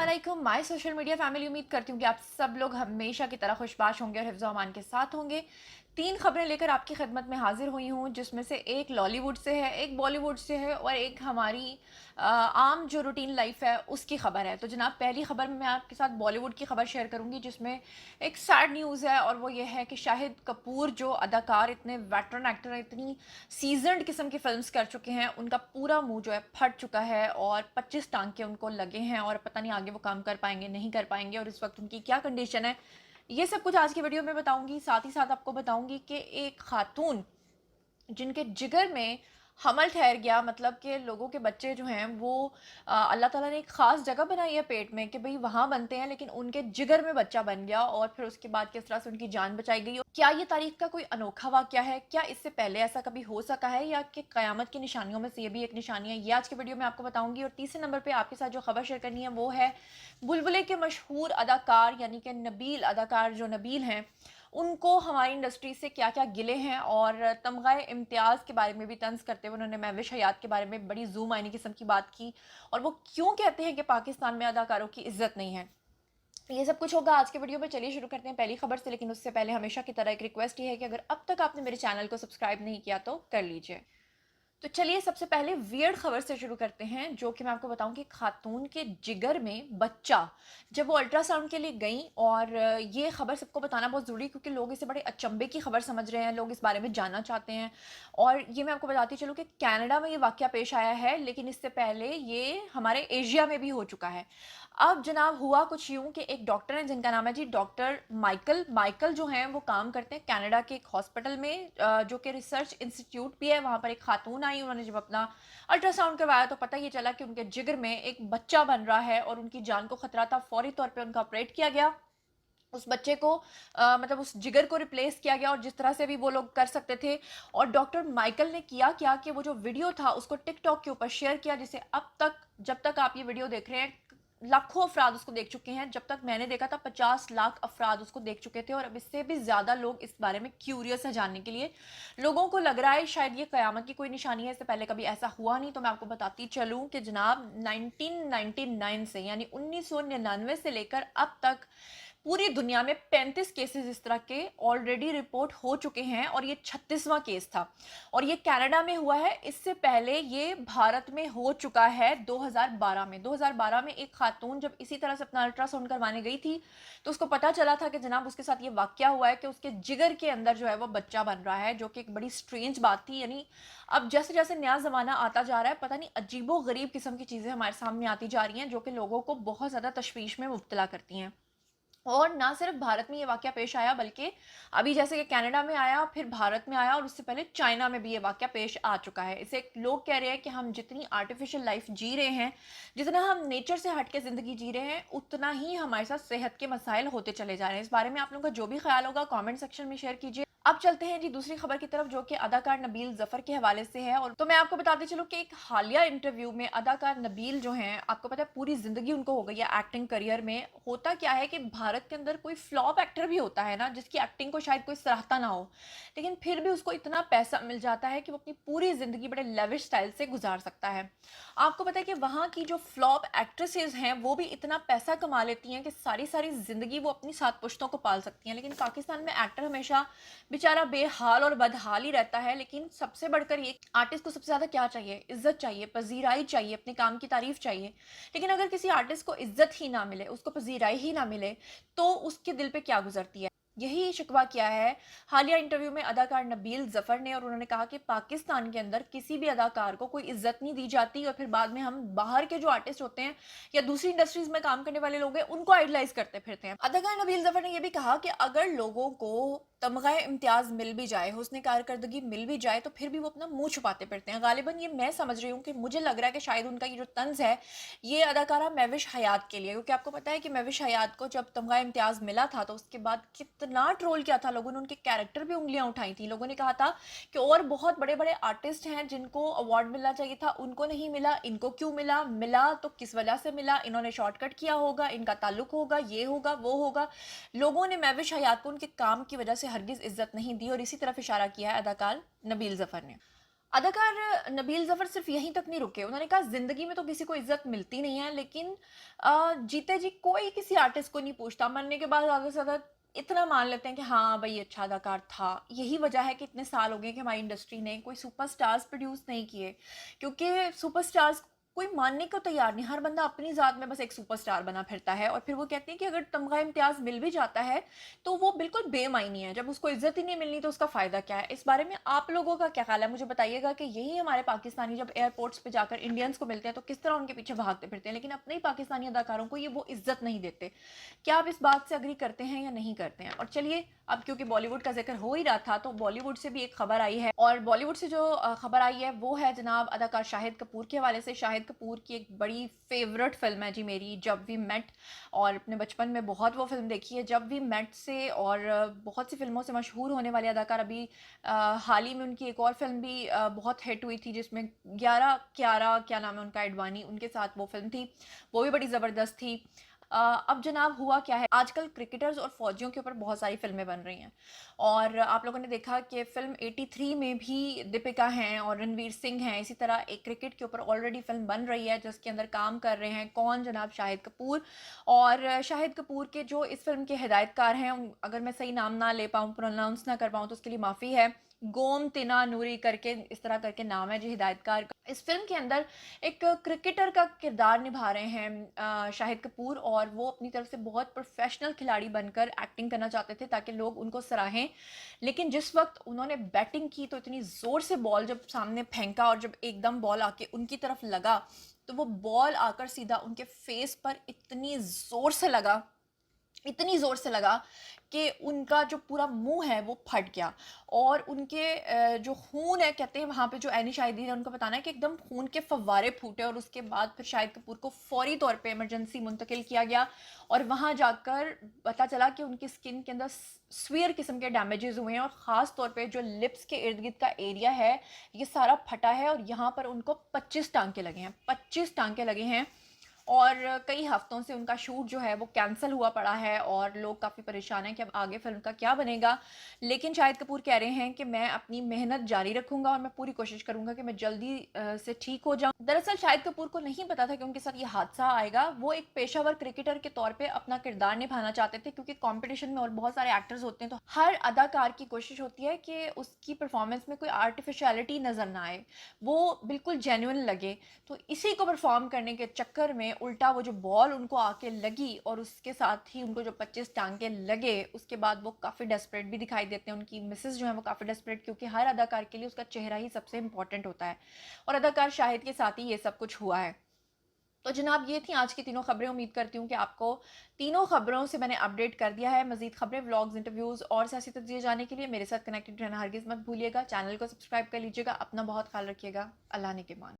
अस्सलामुअलैकुम my social media family. उम्मीद करती हूँ कि आप सब लोग हमेशा की तरह खुशबाश होंगे और हिफ्ज़ व अमान के साथ होंगे। तीन खबरें लेकर आपकी खिदमत में हाजिर हुई हूँ, जिसमें से एक लॉलीवुड से है, एक बॉलीवुड से है और एक हमारी आम जो रूटीन लाइफ है उसकी खबर है। तो जनाब, पहली खबर में मैं आपके साथ बॉलीवुड की खबर शेयर करूँगी, जिसमें एक सैड न्यूज़ है और वो ये है कि शाहिद कपूर जो अदाकार, इतने वेटरन एक्टर हैं, इतनी सीजन्ड किस्म की फिल्म्स कर चुके हैं, उनका पूरा मुंह जो है फट चुका है और 25 टांके उनको लगे हैं और पता नहीं आगे वो काम कर पाएंगे नहीं कर पाएंगे और इस वक्त उनकी क्या कंडीशन है। ये सब कुछ आज की वीडियो में बताऊंगी। साथ ही साथ आपको बताऊंगी कि एक खातून जिनके जिगर में हमल ठहर गया, मतलब कि लोगों के बच्चे जो हैं वो अल्लाह ताला ने एक ख़ास जगह बनाई है पेट में कि भाई वहाँ बनते हैं, लेकिन उनके जिगर में बच्चा बन गया और फिर उसके बाद किस तरह से उनकी जान बचाई गई। क्या ये तारीख का कोई अनोखा वाक़या है? क्या इससे पहले ऐसा कभी हो सका है, या कि क़यामत की निशानियों में से ये भी एक निशानी है? ये आज की वीडियो में आपको बताऊंगी। और तीसरे नंबर पर आपके साथ जो खबर शेयर करनी है वो है बुलबुले के मशहूर अदाकार यानी कि नबील अदाकार, जो नबील हैं, उनको हमारी इंडस्ट्री से क्या क्या गिले हैं। और तमगाए इम्तियाज़ के बारे में भी तंज करते हुए उन्होंने महविश हयात के बारे में बड़ी जूम आईनी किस्म की बात की, और वो क्यों कहते हैं कि पाकिस्तान में अदाकारों की इज्जत नहीं है। ये सब कुछ होगा आज के वीडियो में। चलिए शुरू करते हैं पहली खबर से, लेकिन उससे पहले हमेशा की तरह एक रिक्वेस्ट ये है कि अगर अब तक आपने मेरे चैनल को सब्सक्राइब नहीं किया तो कर लीजिए। तो चलिए सबसे पहले वियर्ड खबर से शुरू करते हैं, जो कि मैं आपको बताऊं कि खातून के जिगर में बच्चा, जब वो अल्ट्रासाउंड के लिए गई, और ये खबर सबको बताना बहुत ज़रूरी है क्योंकि लोग इसे बड़े अचंभे की खबर समझ रहे हैं, लोग इस बारे में जानना चाहते हैं। और ये मैं आपको बताती चलूँ कि कनाडा में ये वाक़या पेश आया है, लेकिन इससे पहले ये हमारे एशिया में भी हो चुका है। अब जनाब, हुआ कुछ यूँ कि एक डॉक्टर हैं जिनका नाम है जी डॉक्टर माइकल। माइकल जो हैं वो काम करते हैं कनाडा के एक हॉस्पिटल में, जो कि रिसर्च इंस्टीट्यूट भी है। वहाँ पर एक खातून आई, उन्होंने जब अपना अल्ट्रासाउंड करवाया तो पता ये चला कि उनके जिगर में एक बच्चा बन रहा है और उनकी जान को खतरा था। फौरी तौर पे उनका ऑपरेट किया गया, उस बच्चे को मतलब उस जिगर को रिप्लेस किया गया, और जिस तरह से भी वो लोग कर सकते थे। और डॉक्टर माइकल ने किया क्या कि वो जो वीडियो था उसको टिकटॉक के ऊपर शेयर किया, जिसे अब तक, जब तक आप ये वीडियो देख रहे हैं, लाखों अफराद उसको देख चुके हैं। जब तक मैंने देखा था 50 लाख अफराद उसको देख चुके थे, और अब इससे भी ज़्यादा लोग इस बारे में क्यूरियस है जानने के लिए। लोगों को लग रहा है शायद ये क़यामत की कोई निशानी है, इससे पहले कभी ऐसा हुआ नहीं। तो मैं आपको बताती चलूँ कि जनाब 1999 से, यानी 1999 से लेकर अब तक पूरी दुनिया में 35 केसेस इस तरह के ऑलरेडी रिपोर्ट हो चुके हैं, और ये 36वां केस था। और ये कनाडा में हुआ है। इससे पहले ये भारत में हो चुका है 2012 में। 2012 में एक खातून जब इसी तरह से अपना अल्ट्रासाउंड करवाने गई थी, तो उसको पता चला था कि जनाब उसके साथ ये वाकया हुआ है कि उसके जिगर के अंदर जो है वो बच्चा बन रहा है, जो कि एक बड़ी स्ट्रेंज बात थी। यानी अब जैसे जैसे नया ज़माना आता जा रहा है, पता नहीं अजीबो गरीब किस्म की चीज़ें हमारे सामने आती जा रही हैं, जो कि लोगों को बहुत ज़्यादा तशवीश में मुब्तला करती हैं। और ना सिर्फ भारत में ये वाकया पेश आया, बल्कि अभी जैसे कि कनाडा में आया, फिर भारत में आया, और उससे पहले चाइना में भी ये वाकया पेश आ चुका है। इसे लोग कह रहे हैं कि हम जितनी आर्टिफिशियल लाइफ जी रहे हैं, जितना हम नेचर से हट के ज़िंदगी जी रहे हैं, उतना ही हमारे साथ सेहत के मसाइल होते चले जा रहे हैं। इस बारे में आप लोगों का जो भी ख्याल होगा कमेंट सेक्शन में शेयर कीजिए। अब चलते हैं जी दूसरी खबर की तरफ, जो कि अदाकार नबील जफर के हवाले से है। और तो मैं आपको बताते चलूं कि एक हालिया इंटरव्यू में अदाकार नबील जो हैं, आपको पता है पूरी जिंदगी उनको हो गई है एक्टिंग करियर में। होता क्या है कि भारत के अंदर कोई फ्लॉप एक्टर भी होता है ना, जिसकी एक्टिंग को शायद कोई सराहता ना हो, लेकिन फिर भी उसको इतना पैसा मिल जाता है कि वो अपनी पूरी जिंदगी बड़े लेविश स्टाइल से गुजार सकता है। आपको पता है कि वहाँ की जो फ्लॉप एक्ट्रेसेस हैं वो भी इतना पैसा कमा लेती हैं कि सारी सारी जिंदगी वो अपनी सात पुश्तों को पाल सकती हैं। लेकिन पाकिस्तान में एक्टर हमेशा बेचारा बेहाल और बदहाल ही रहता है। लेकिन सबसे बढ़कर ये, आर्टिस्ट को सबसे ज्यादा क्या चाहिए? इज्जत चाहिए, पजीराई चाहिए, अपने काम की तारीफ चाहिए। लेकिन अगर किसी आर्टिस्ट को इज्जत ही ना मिले, उसको पजीराई ही ना मिले, तो उसके दिल पे क्या गुजरती है? यही शिकवा किया है हालिया इंटरव्यू में अदाकार नबील जफर ने। और उन्होंने कहा कि पाकिस्तान के अंदर किसी भी अदाकार को कोई इज्जत नहीं दी जाती, और फिर बाद में हम बाहर के जो आर्टिस्ट होते हैं या दूसरी इंडस्ट्रीज में काम करने वाले लोग हैं, उनको आइडलाइज करते फिरते हैं। अदाकार नबील जफर ने यह भी कहा कि अगर लोगों को तमगा इम्तियाज मिल भी जाए, हुस्न कारकर्दगी मिल भी जाए, तो फिर भी वो अपना मुंह छुपाते फिरते हैं। गालिबन ये मैं समझ रही हूँ कि मुझे लग रहा है कि शायद उनका ये जो तंज है, ये अदाकारा महविश हयात के लिए, क्योंकि आपको पता है कि महविश हयात को जब तमगा इम्तियाज मिला था तो उसके बाद कितना ट्रोल किया था लोगों ने, उनके कैरेक्टर पे उंगलियां उठाई थी। लोगों ने कहा था कि और बहुत बड़े बड़े आर्टिस्ट हैं जिनको अवार्ड मिलना चाहिए था, उनको नहीं मिला, इनको क्यों मिला, मिला तो किस वजह से मिला, इन्होंने शॉर्टकट किया होगा, इनका ताल्लुक होगा, ये होगा वो होगा। लोगों ने महविश हयात को उनके काम की वजह से हरगिज इज्जत नहीं दी, और इसी तरफ इशारा किया है अदाकार नबील जफर ने। अदाकार नबील ज़फ़र सिर्फ़ यहीं तक नहीं रुके, उन्होंने कहा ज़िंदगी में तो किसी को इज़्ज़त मिलती नहीं है, लेकिन जीते जी कोई किसी आर्टिस्ट को नहीं पूछता, मरने के बाद ज़्यादा से ज़्यादा इतना मान लेते हैं कि हाँ, भई अच्छा अदाकार था। यही वजह है कि इतने साल हो गए कि हमारी इंडस्ट्री ने कोई सुपरस्टार्स प्रोड्यूस नहीं किए, क्योंकि सुपरस्टार्स कोई मानने को तैयार नहीं, हर बंदा अपनी ज़ात में बस एक सुपरस्टार बना फिरता है और फिर वो कहते हैं कि अगर तमगा इम्तियाज़ मिल भी जाता है, तो वो बिल्कुल बेमायनी है, जब उसको इज़्ज़त ही नहीं मिलनी तो उसका फ़ायदा क्या है? इस बारे में आप लोगों का क्या ख़्याल है? मुझे बताइएगा कि यही हमारे पाकिस्तानी जब एयरपोर्ट्स पे जाकर इंडियंस को मिलते हैं, तो किस तरह उनके पीछे भागते फिरते हैं, लेकिन अपने ही पाकिस्तानी अदाकारों को ये वो इज़्ज़त नहीं देते। क्या आप इस बात से एग्री करते हैं या नहीं करते हैं? और चलिए, अब क्योंकि बॉलीवुड का ज़िक्र हो ही रहा था, तो बॉलीवुड से भी एक खबर आई है और बॉलीवुड से जो खबर आई है, वो है जनाब अदाकार शाहिद कपूर के हवाले से। शाहिद कपूर की एक बड़ी फ़ेवरेट फ़िल्म है जी मेरी, जब वी मेट, और अपने बचपन में बहुत वो फ़िल्म देखी है जब वी मेट से, और बहुत सी फ़िल्मों से मशहूर होने वाले अदाकार। अभी हाल ही में उनकी एक और फ़िल्म भी बहुत हिट हुई थी, जिसमें 11 क्यारा क्या नाम है उनका, एडवानी, उनके साथ वो फ़िल्म थी, वो भी बड़ी ज़बरदस्त थी। अब जनाब हुआ क्या है, आजकल क्रिकेटर्स और फौजियों के ऊपर बहुत सारी फ़िल्में बन रही हैं और आप लोगों ने देखा कि फ़िल्म 83 में भी दीपिका हैं और रणवीर सिंह हैं। इसी तरह एक क्रिकेट के ऊपर ऑलरेडी फ़िल्म बन रही है जिसके अंदर काम कर रहे हैं कौन, जनाब शाहिद कपूर। और शाहिद कपूर के जो इस फ़िल्म के हिदायतकार हैं, अगर मैं सही नाम ना ले पाऊँ, प्रोनाउंस ना कर पाऊँ, तो उसके लिए माफ़ी है। गोम तिना नूरी करके इस तरह करके नाम है जी हिदायतकार का। इस फ़िल्म के अंदर एक क्रिकेटर का किरदार निभा रहे हैं शाहिद कपूर, और वो अपनी तरफ से बहुत प्रोफेशनल खिलाड़ी बनकर एक्टिंग करना चाहते थे ताकि लोग उनको सराहें। लेकिन जिस वक़्त उन्होंने बैटिंग की, तो इतनी ज़ोर से बॉल जब सामने फेंका और जब एकदम बॉल आके उनकी तरफ लगा, तो वो बॉल आकर सीधा उनके फेस पर इतनी ज़ोर से लगा कि उनका जो पूरा मुँह है वो फट गया और उनके जो खून है, कहते हैं वहाँ पे जो ऐनी शाहिदी है उनका बताना है कि एकदम खून के फव्वारे फूटे और उसके बाद फिर शाहिद कपूर को फ़ौरी तौर पे इमरजेंसी मुंतकिल किया गया और वहाँ जाकर पता चला कि उनकी स्किन के अंदर स्वीयर किस्म के डैमेजेस हुए हैं और ख़ास तौर पे जो लिप्स के इर्द गिर्द का एरिया है, ये सारा फटा है और यहाँ पर उनको 25 टांके लगे हैं, 25 टांके लगे हैं। और कई हफ्तों से उनका शूट जो है वो कैंसिल हुआ पड़ा है और लोग काफ़ी परेशान हैं कि अब आगे फ़िल्म का क्या बनेगा। लेकिन शाहिद कपूर कह रहे हैं कि मैं अपनी मेहनत जारी रखूँगा और मैं पूरी कोशिश करूँगा कि मैं जल्दी से ठीक हो जाऊँ। दरअसल शाहिद कपूर को नहीं पता था कि उनके साथ ये हादसा आएगा। वो एक पेशेवर क्रिकेटर के तौर पे अपना किरदार निभाना चाहते थे, क्योंकि कॉम्पिटिशन में और बहुत सारे एक्टर्स होते हैं, तो हर अदाकार की कोशिश होती है कि उसकी परफॉर्मेंस में कोई आर्टिफिशियलिटी नज़र ना आए, वो बिल्कुल जेन्युइन लगे। तो इसी को परफॉर्म करने के चक्कर में उल्टा वो जो बॉल उनको आके लगी और उसके साथ ही उनको जो 25 टांके लगे, उसके बाद वो काफ़ी डेस्परेट भी दिखाई देते हैं। उनकी मिसेस जो है वो काफ़ी डेस्परेट, क्योंकि हर अदाकार के लिए उसका चेहरा ही सबसे इंपॉर्टेंट होता है और अदाकार शाहिद के साथ ही ये सब कुछ हुआ है। तो जनाब ये थी आज की तीनों खबरें। उम्मीद करती हूँ कि आपको तीनों खबरों से मैंने अपडेट कर दिया है। मजीद खबरें, व्लॉग्स, इंटरव्यूज़ और सियासी तज्ज़िये जानने के लिए मेरे साथ कनेक्टेड रहना हरगिज़ मत भूलिएगा। चैनल को सब्सक्राइब कर लीजिएगा। अपना बहुत ख्याल रखिएगा। अल्लाह ने के मान।